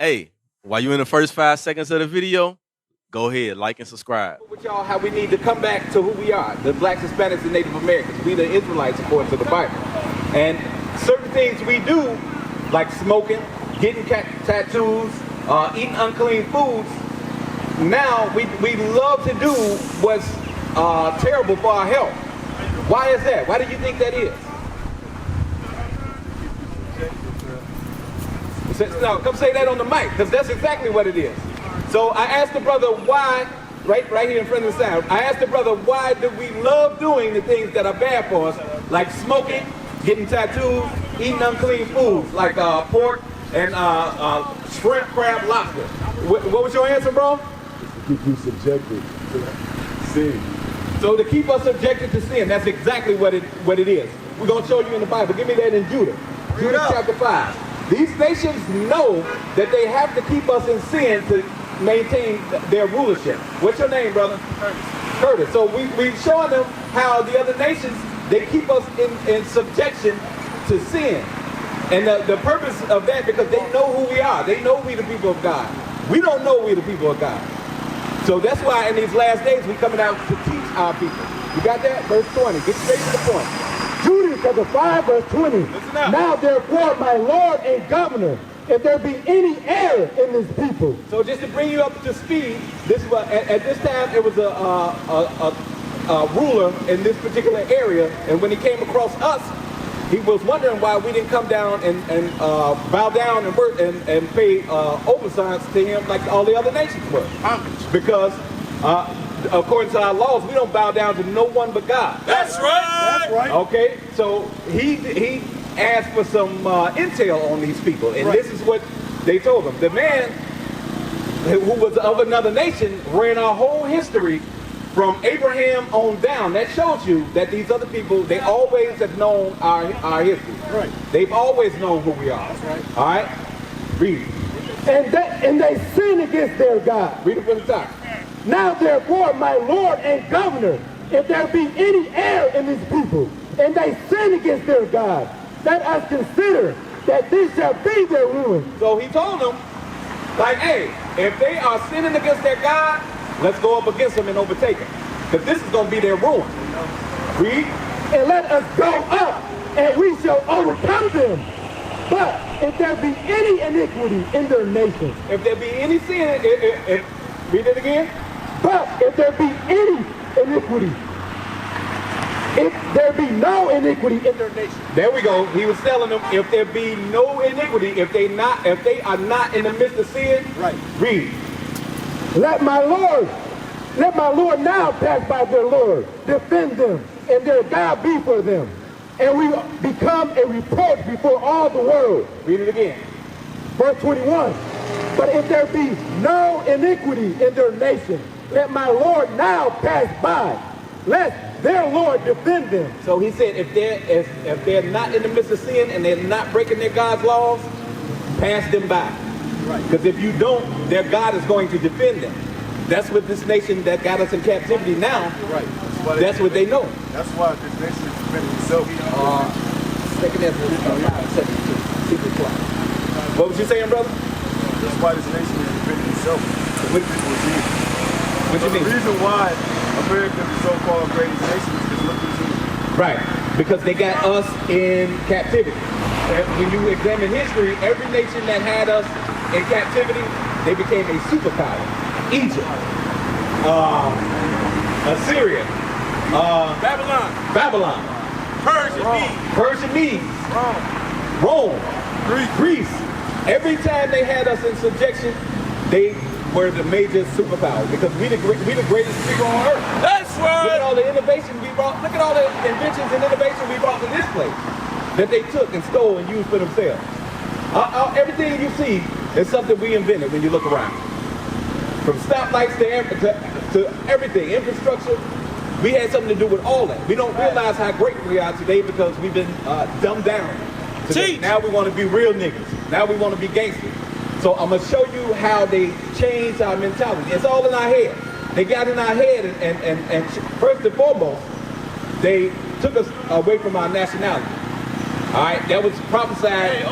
Hey, while you're in the first 5 seconds of the video, go ahead, like and subscribe. With y'all, how we need to come back to who we are, the Blacks, Hispanics, and Native Americans. We the Israelites according to the Bible. And certain things we do, like smoking, getting tattoos, eating unclean foods, now we love to do what's terrible for our health. Why is that? Why do you think that is? No, come say that on the mic, because that's exactly what it is. So I asked the brother why, right here in front of the sound, I asked the brother why do we love doing the things that are bad for us, like smoking, getting tattoos, eating unclean foods, like pork and shrimp, crab, lobster. What was your answer, bro? To keep you subjected to sin. So to keep us subjected to sin, that's exactly what it is. We're going to show you in the Bible. Give me that in Judah. Judah chapter 5. These nations know that they have to keep us in sin to maintain their rulership. What's your name, brother? Curtis. So we're showing them how the other nations, they keep us in subjection to sin. And the purpose of that, because they know who we are. They know we the people of God. We don't know we the people of God. So that's why in these last days we're coming out to teach our people. You got that? Verse 20. Get straight to the point. Judah chapter 5 verse 20. Now therefore, my Lord and Governor, if there be any error in this people. So just to bring you up to speed, this was, at this time it was a ruler in this particular area, and when he came across us, he was wondering why we didn't come down and bow down and work and pay obeisance to him like all the other nations were. Because according to our laws, we don't bow down to no one but God. That's right. That's right. Okay, so he asked for some intel on these people, and this is what they told him. The man who was of another nation ran our whole history from Abraham on down. That shows you that these other people, they always have known our history. Right. They've always known who we are. That's right. All right? Read it. And they sin against their God. Read it from the top. Now therefore, my Lord and Governor, if there be any error in this people, and they sin against their God, let us consider that this shall be their ruin. So he told them, like, hey, if they are sinning against their God, let's go up against them and overtake them. Because this is going to be their ruin. Read. And let us go up, and we shall overcome them. But if there be any iniquity in their nations, If there be any sin, read it again. but if there be any iniquity, if there be no iniquity in their nation. There we go. He was telling them, if there be no iniquity, if they are not in the midst of sin, Right. read. Let my Lord now pass by their Lord, defend them, and their God be for them. And we become a reproach before all the world. Read it again. Verse 21. But if there be no iniquity in their nation, let my Lord now pass by. Let their Lord defend them. So he said, if they're not in the midst of sin and they're not breaking their God's laws, pass them by. Because if you don't, their God is going to defend them. That's what this nation that got us in captivity now, Right. that's what they know. That's why this nation is defending itself. Second Ezra 5:72. What was you saying, brother? That's why this nation is defending itself. What you The mean? reason why America is the so-called greatest nation is because look who's here. Right, because they got us in captivity. And when you examine history, every nation that had us in captivity, they became a superpower. Egypt, Assyria, Babylon, Persian Medes, Rome, Greece. Every time they had us in subjection, they were the major superpower because we the greatest people on earth. That's Look at right. all the innovation we brought. Look at all the inventions and innovation we brought to this place that they took and stole and used for themselves. Everything you see is something we invented when you look around. From stoplights to everything, infrastructure, we had something to do with all that. We don't realize how great we are today because we've been dumbed down. Today. Now we want to be real niggas. Now we want to be gangsters. So I'm going to show you how they changed our mentality. It's all in our head. They got in our head and first and foremost, they took us away from our nationality. All right, that was prophesied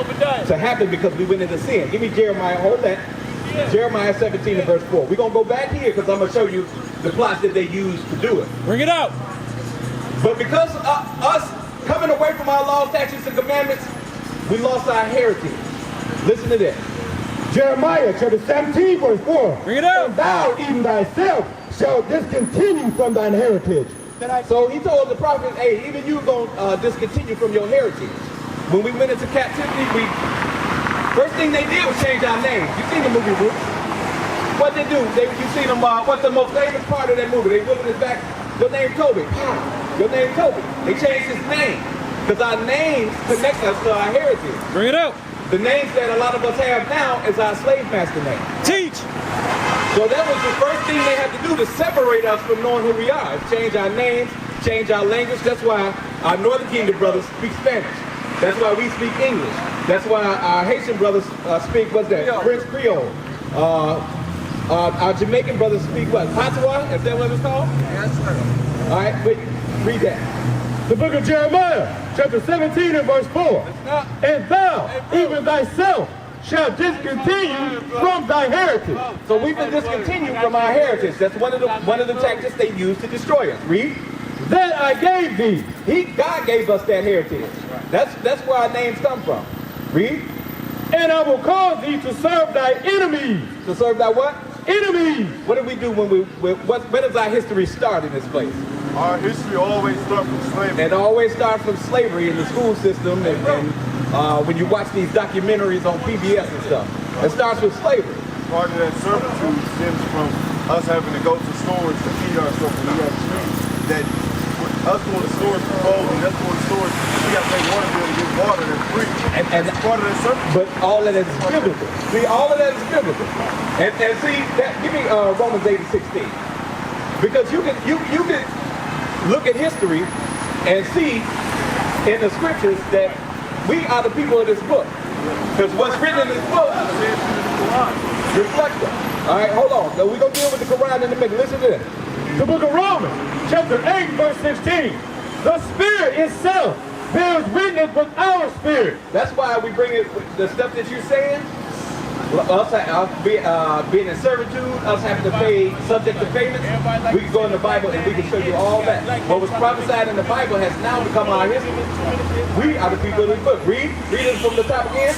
to happen because we went into sin. Give me Jeremiah, hold that. Jeremiah 17 and verse 4. We're going to go back here because I'm going to show you the plots that they used to do it. Bring it out. But because us coming away from our laws, statutes, and commandments, we lost our heritage. Listen to this. Jeremiah chapter 17 verse 4. Bring it out. And thou even thyself shalt discontinue from thine heritage. So he told the prophet, hey, even you going to discontinue from your heritage. When we went into captivity, first thing they did was change our name. You seen the movie Roots? What they do? You seen them, what's the most famous part of that movie? They whipping his back. Your name Toby. Your name Toby. They changed his name. Because our names connect us to our heritage. Bring it out. The names that a lot of us have now is our slave master name. Teach. So that was the first thing they had to do to separate us from knowing who we are. Is change our names, change our language. That's why our Northern Kingdom brothers speak Spanish. That's why we speak English. That's why our Haitian brothers speak, what's that? French Creole. Our Jamaican brothers speak what? Patois? Is that what it's called? Yes, sir. All right, wait, read that. The book of Jeremiah, chapter 17 and verse 4. And thou, even thyself, shalt discontinue from thy heritage. So we've been discontinued from our heritage. That's one of the tactics they use to destroy us. Read. That I gave thee. God gave us that heritage. That's where our names come from. Read. And I will cause thee to serve thy enemies. To serve thy what? Enemies. What do we do when where does our history start in this place? Our history always starts from slavery. It always starts from slavery in the school system and when you watch these documentaries on PBS and stuff. It starts with slavery. Part of that servitude stems from us having to go to stores to feed ourselves. We have streets that us going to stores for clothing, us going to stores, we got to pay water bill to get water that's free. And that's part of that servitude. But all of that is biblical. See, all of that is biblical. And see, give me Romans 8 and 16. Because you can look at history and see in the scriptures that we are the people of this book. Because what's written in this book reflects us. All right, hold on. So we're going to deal with the Quran in a minute. Listen to this. The book of Romans, chapter 8, verse 16. The Spirit itself bears witness with our spirit. That's why we bring it, the stuff that you're saying, us being in servitude, us having to pay subject to payments. We can go in the Bible and we can show you all that. What was prophesied in the Bible has now become our history. We are the people of this book. Read it from the top again.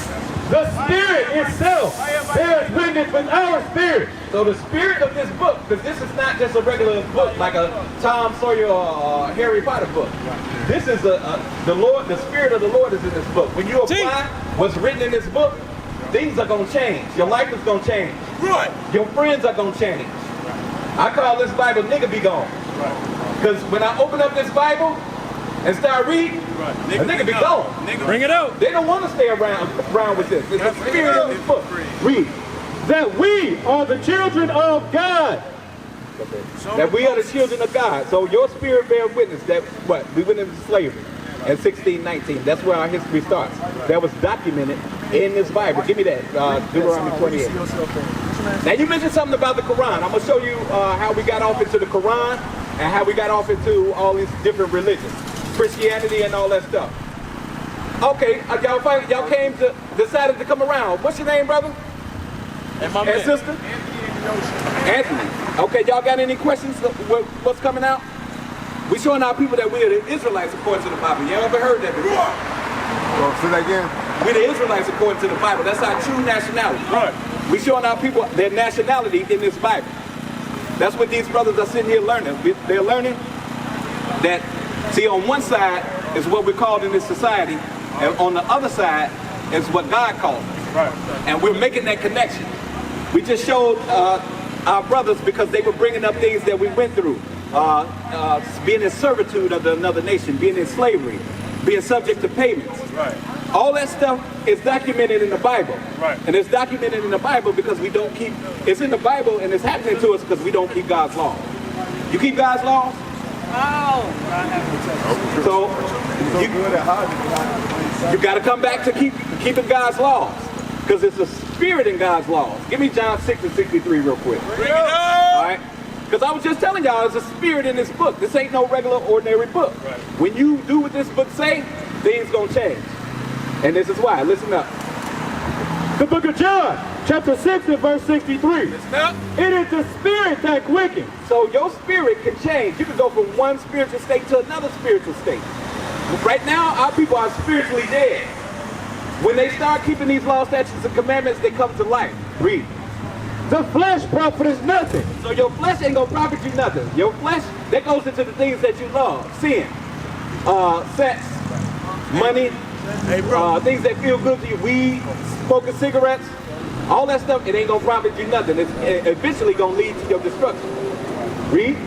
The Spirit itself bears witness with our spirit. So the spirit of this book, because this is not just a regular book like a Tom Sawyer or Harry Potter book. This is the spirit of the Lord is in this book. When you apply what's written in this book, things are going to change. Your life is going to change. Right. Your friends are going to change. I call this Bible nigga be gone. Because when I open up this Bible and start reading, a nigga be gone. Bring it out. They don't want to stay around with this. It's the spirit of this book. Read. That we are the children of God. That we are the children of God. So your spirit bears witness that what? We went into slavery in 1619. That's where our history starts. That was documented in this Bible. Give me that, Deuteronomy 28. Now you mentioned something about the Quran. I'm going to show you how we got off into the Quran and how we got off into all these different religions. Christianity and all that stuff. Okay, y'all came to, decided to come around. What's your name, brother? And my And sister? Anthony. Okay, y'all got any questions? What's coming out? We showing our people that we're the Israelites according to the Bible. You ever heard that before? Say that again. We're the Israelites according to the Bible. That's our true nationality. Right. We showing our people their nationality in this Bible. That's what these brothers are sitting here learning. They're learning that, see, on one side is what we're called in this society, and on the other side is what God calls us. Right. And we're making that connection. We just showed our brothers because they were bringing up things that we went through. Being in servitude under another nation, being in slavery, being subject to payments. Right. All that stuff is documented in the Bible. Right. And it's documented in the Bible because we don't keep, it's in the Bible and it's happening to us because we don't keep God's laws. You keep God's laws? So you got to come back to keeping God's laws because it's a spirit in God's laws. Give me John 6 and 63 real quick. Bring it out. All right? Because I was just telling y'all, there's a spirit in this book. This ain't no regular, ordinary book. Right. When you do what this book say, things gonna change. And this is why. Listen up. The book of John, chapter 6 and verse 63. Listen up. It is the spirit that quickens. So your spirit can change. You can go from one spiritual state to another spiritual state. Right now, our people are spiritually dead. When they start keeping these laws, statutes, and commandments, they come to life. Read. The flesh profiteth nothing. So your flesh ain't gonna profit you nothing. Your flesh, that goes into the things that you love. Sin, sex, money, things that feel good to you, weed, smoking cigarettes, all that stuff, it ain't gonna profit you nothing. It's eventually gonna lead to your destruction. Read.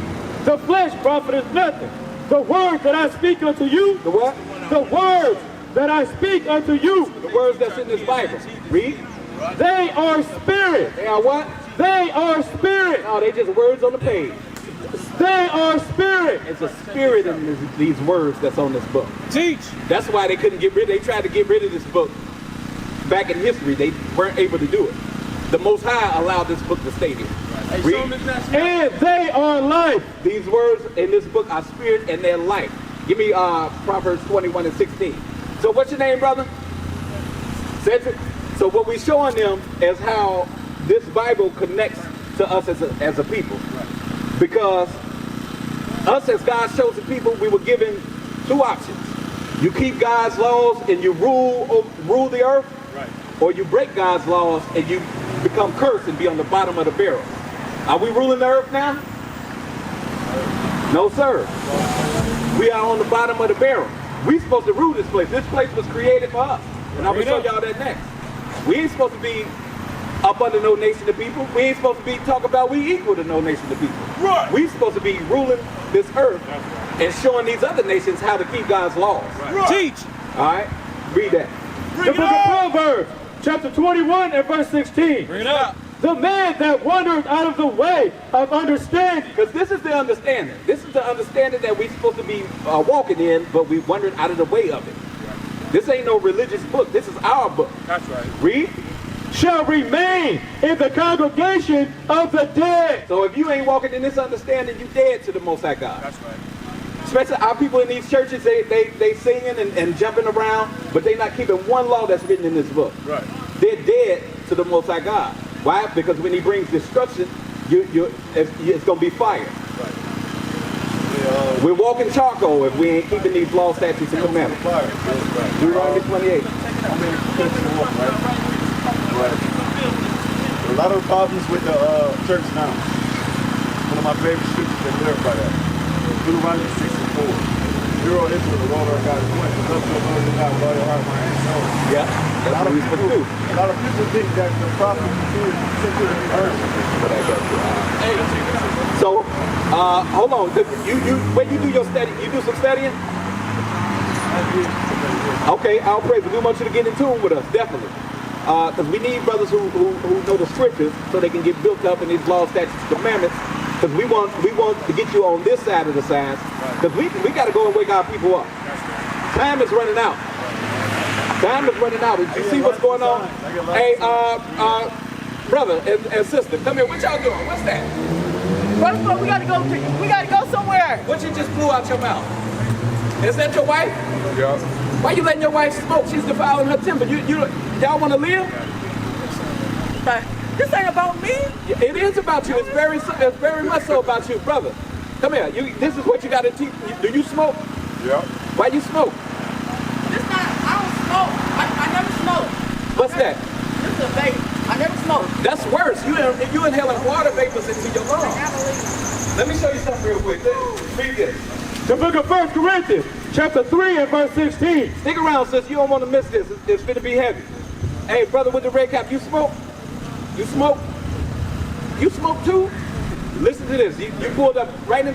The flesh profiteth nothing. The words that I speak unto you. The what? The words that I speak unto you. The words that's in this Bible. Read. They are spirit. They are what? They are spirit. No, they just words on the page. They are spirit. It's a spirit in these words that's on this book. Teach. That's why they couldn't get rid. They tried to get rid of this book back in history. They weren't able to do it. The Most High allowed this book to stay here. Read. And they are life. These words in this book are spirit and they're life. Give me Proverbs 21 and 16. So what's your name, brother? Cedric. So what we're showing them is how this Bible connects to us as a people. Because us as God's chosen people, we were given two options. You keep God's laws and you rule the earth, right, or you break God's laws and you become cursed and be on the bottom of the barrel. Are we ruling the earth now? No, sir. We are on the bottom of the barrel. We're supposed to rule this place. This place was created for us. And I'm going to show y'all that next. We ain't supposed to be up under no nation of people. We ain't supposed to be talking about we equal to no nation of people. Right. We're supposed to be ruling this earth and showing these other nations how to keep God's laws. Right. Teach. All right? Read that. The book of Proverbs, chapter 21 and verse 16. Bring it up. The man that wandered out of the way of understanding. Because this is the understanding. This is the understanding that we're supposed to be walking in, but we wandered out of the way of it. This ain't no religious book. This is our book. That's right. Read. Shall remain in the congregation of the dead. So if you ain't walking in this understanding, you dead to the Most High God. That's right. Especially our people in these churches, they singing and jumping around, but they not keeping one law that's written in this book. Right. They're dead to the Most High God. Why? Because when he brings destruction, it's going to be fire. Right. We're walking charcoal if we ain't keeping these law, statutes, and commandments. Deuteronomy 28. But a lot of problems with the church now. One of my favorite scriptures that clarify that. Deuteronomy 6 and 4. Hear, O Israel, the Lord our God is one. Love your Lord your God with all your heart, mind, and soul. Yeah, A lot of people think that the prophet is simply to be heard. So, hold on. When you do your study, you do some studying? Okay, I'll praise you. We want you to get in tune with us, definitely. Because we need brothers who know the scriptures so they can get built up in these laws, statutes, and commandments. Because we want to get you on this side of the signs. Because we got to go and wake our people up. Time is running out. Time is running out. Did you see what's going on? Hey, brother and sister, come here. What y'all doing? What's that? First of all, we gotta go somewhere. What you just blew out your mouth? Is that your wife? Yeah. Why you letting your wife smoke? She's defiling her temple. Y'all want to live? But this ain't about me. It is about you. It's very much so about you, brother. Come here. This is what you got to teach. Do you smoke? Yeah. Why you smoke? I don't smoke. I never smoke. What's that? This is a vape. I never smoked. That's worse. You inhaling water vapors into your lungs. Let me show you something real quick. Read this. The book of 1 Corinthians, chapter 3 and verse 16. Stick around, sis. You don't want to miss this. It's going to be heavy. Hey, brother with the red cap, you smoke? You smoke? You smoke too? Listen to this. You pulled up right on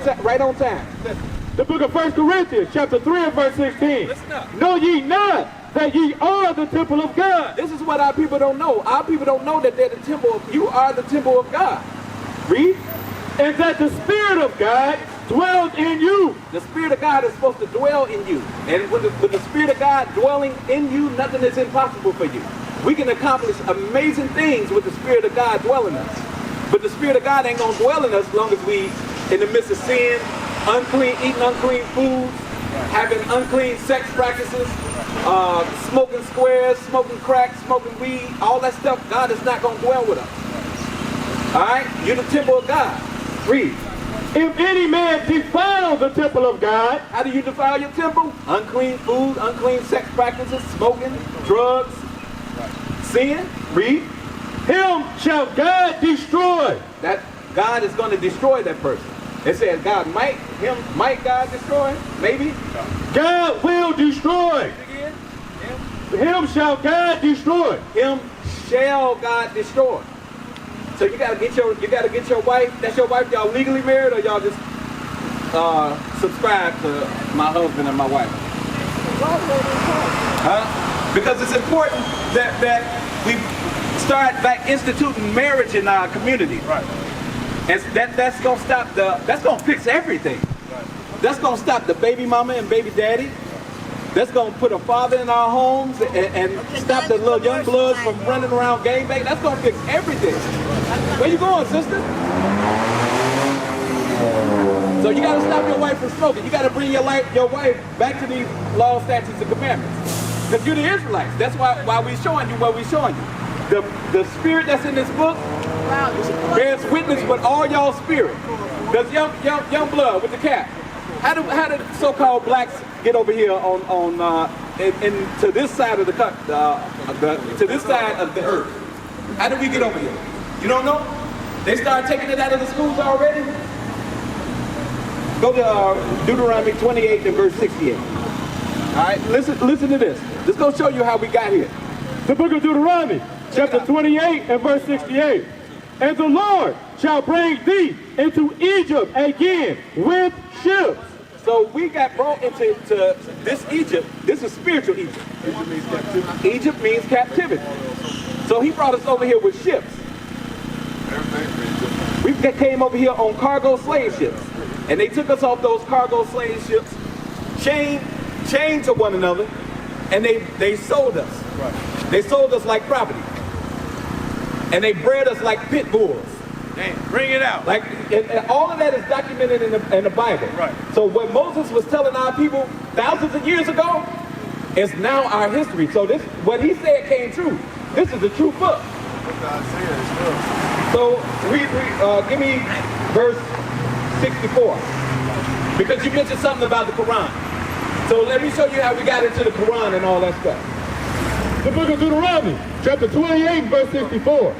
time. Listen. The book of 1 Corinthians, chapter 3 and verse 16. Listen up. Know ye not that ye are the temple of God? This is what our people don't know. Our people don't know that they're the temple of, you are the temple of God. Read. And that the Spirit of God dwells in you. The Spirit of God is supposed to dwell in you. And with the Spirit of God dwelling in you, nothing is impossible for you. We can accomplish amazing things with the Spirit of God dwelling in us. But the Spirit of God ain't going to dwell in us as long as we in the midst of sin, eating unclean foods, having unclean sex practices, smoking squares, smoking crack, smoking weed, all that stuff, God is not going to dwell with us. All right? You're the temple of God. Read. If any man defile the temple of God, How do you defile your temple? Unclean food, unclean sex practices, smoking, drugs, sin. Read. him shall God destroy. That God is going to destroy that person. It says God might God destroy? Maybe. God will destroy. Again? Him shall God destroy. Him shall God destroy. So you gotta get your wife. That's your wife. Y'all legally married, or y'all just subscribe to my husband and my wife? Huh? Because it's important that we start back instituting marriage in our community. Right. And that's gonna stop that's gonna fix everything. Right. That's gonna stop the baby mama and baby daddy. That's gonna put a father in our homes and stop the little young bloods from running around gangbang. That's gonna fix everything. Where you going, sister? So you gotta stop your wife from smoking. You gotta bring your wife back to these laws, statutes, and commandments. Because you're the Israelites. That's why we're showing you what we're showing you. The spirit that's in this book bears witness with all y'all spirit. There's young blood with the cap. How did so-called blacks get over here to this side of to this side of the earth? How did we get over here? You don't know? They started taking it out of the schools already. Go to Deuteronomy 28 and verse 68. All right, listen to this. This gonna show you how we got here. The book of Deuteronomy, chapter 28 and verse 68. And the Lord shall bring thee into Egypt again with ships. So we got brought into this Egypt. This is spiritual Egypt. Egypt means captivity. Egypt means captivity. So he brought us over here with ships. We came over here on cargo slave ships. And they took us off those cargo slave ships, chained to one another, and they sold us. Right. They sold us like property. And they bred us like pit bulls. Damn, bring it out. Like, and all of that is documented in the Bible. Right. So what Moses was telling our people thousands of years ago is now our history. So this, what he said came true. This is the true book. What God said is true. So give me verse 64. Because you mentioned something about the Quran. So let me show you how we got into the Quran and all that stuff. The book of Deuteronomy, chapter 28, verse 64.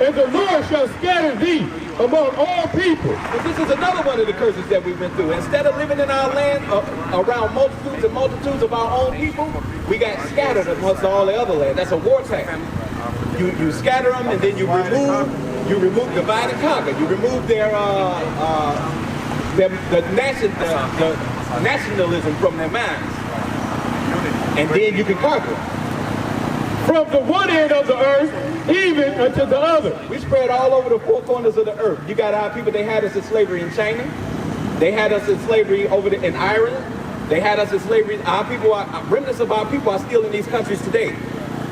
And the Lord shall scatter thee among all people. But this is another one of the curses that we've been through. Instead of living in our land around multitudes and multitudes of our own people, we got scattered amongst all the other land. That's a war tactic. You scatter them, and then you remove, divide and conquer. You remove their nationalism from their minds, and then you can conquer them. From the one end of the earth, even unto the other. We spread all over the four corners of the earth. You got our people, they had us in slavery in China. They had us in slavery in Ireland. They had us in slavery. Our people, remnants of our people are still in these countries today.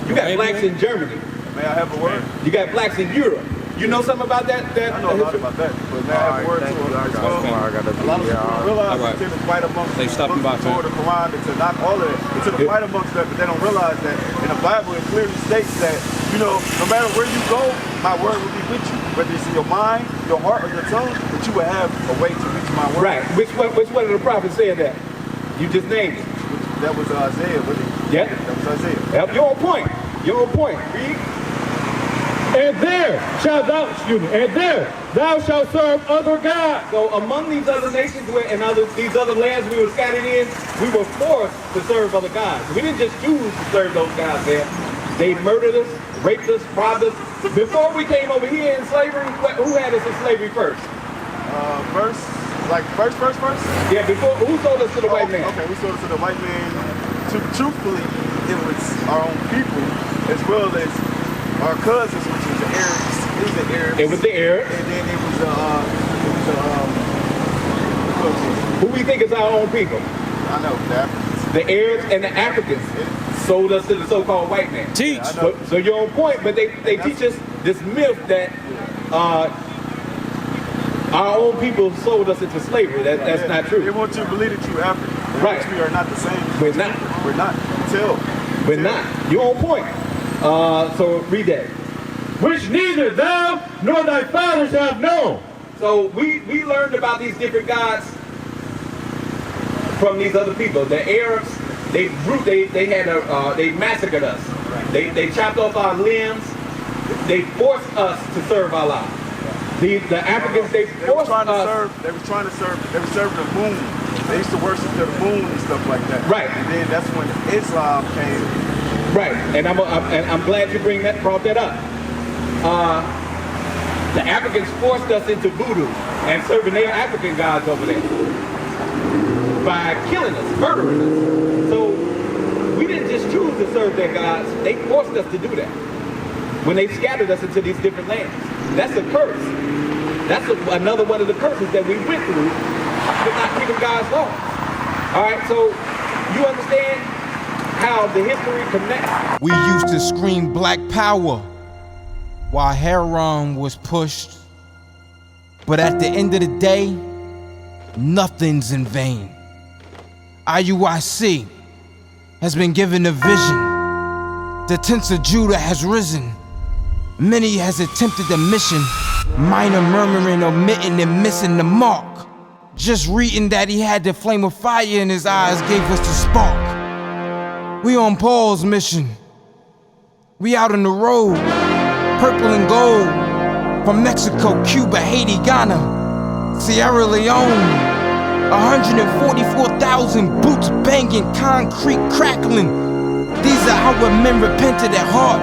You got blacks in Germany. May I have a word? You got blacks in Europe. You know something about that? I know a lot about that, but may I have a word to it as well? A lot of people don't realize that to fight amongst the Quran, to knock all of it, to the fight amongst that, but they don't realize that in the Bible it clearly states that, you know, no matter where you go, my word will be with you. Whether it's in your mind, your heart, or your tongue, but you will have a way to reach my word. Right. Which one of the prophets said that? You just named it. That was Isaiah, wasn't it? Yeah. That was Isaiah. Yep. You're on point. You're on point. Read. And there thou shalt serve other gods. So among these other nations these other lands we were scattered in, we were forced to serve other gods. We didn't just choose to serve those gods there. They murdered us, raped us, robbed us. Before we came over here in slavery, who had us in slavery first? First? Yeah, before, who sold us to the white man? Okay, we sold us to the white man. Truthfully, it was our own people, as well as our cousins, which was the Arabs. It was the Arabs. And then it was who we think is our own people? I know, the Africans. The Arabs and the Africans sold us to the so-called white man. Teach. So you're on point, but they teach us this myth that our own people sold us into slavery. That's not true. They want you to believe that you're African. Right. which we are not the same. We're not. We're not. Tell. We're not. You're on point. So read that. which neither thou nor thy fathers have known. So we learned about these different gods from these other people. The Arabs, they massacred us. They chopped off our limbs. They forced us to serve Allah. The Africans, they forced us. They were serving the moon. They used to worship the moon and stuff like that. Right. And then that's when Islam came. Right. And I'm glad you brought that up. The Africans forced us into voodoo and serving their African gods over there by killing us, murdering us. So we didn't just choose to serve their gods. They forced us to do that when they scattered us into these different lands. That's a curse. That's another one of the curses that we went through for not keeping God's laws. All right, so you understand how the history connects. We used to scream Black Power while Heron was pushed. But at the end of the day, nothing's in vain. IUIC has been given a vision. The tents of Judah has risen. Many has attempted the mission, minor murmuring, omitting, and missing the mark. Just reading that he had the flame of fire in his eyes gave us the spark. We on Paul's mission. We out on the road, purple and gold, from Mexico, Cuba, Haiti, Ghana, Sierra Leone. 144,000 boots banging, concrete crackling. These are our men repented at heart.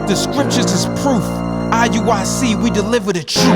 The scriptures is proof. IUIC, we deliver the truth.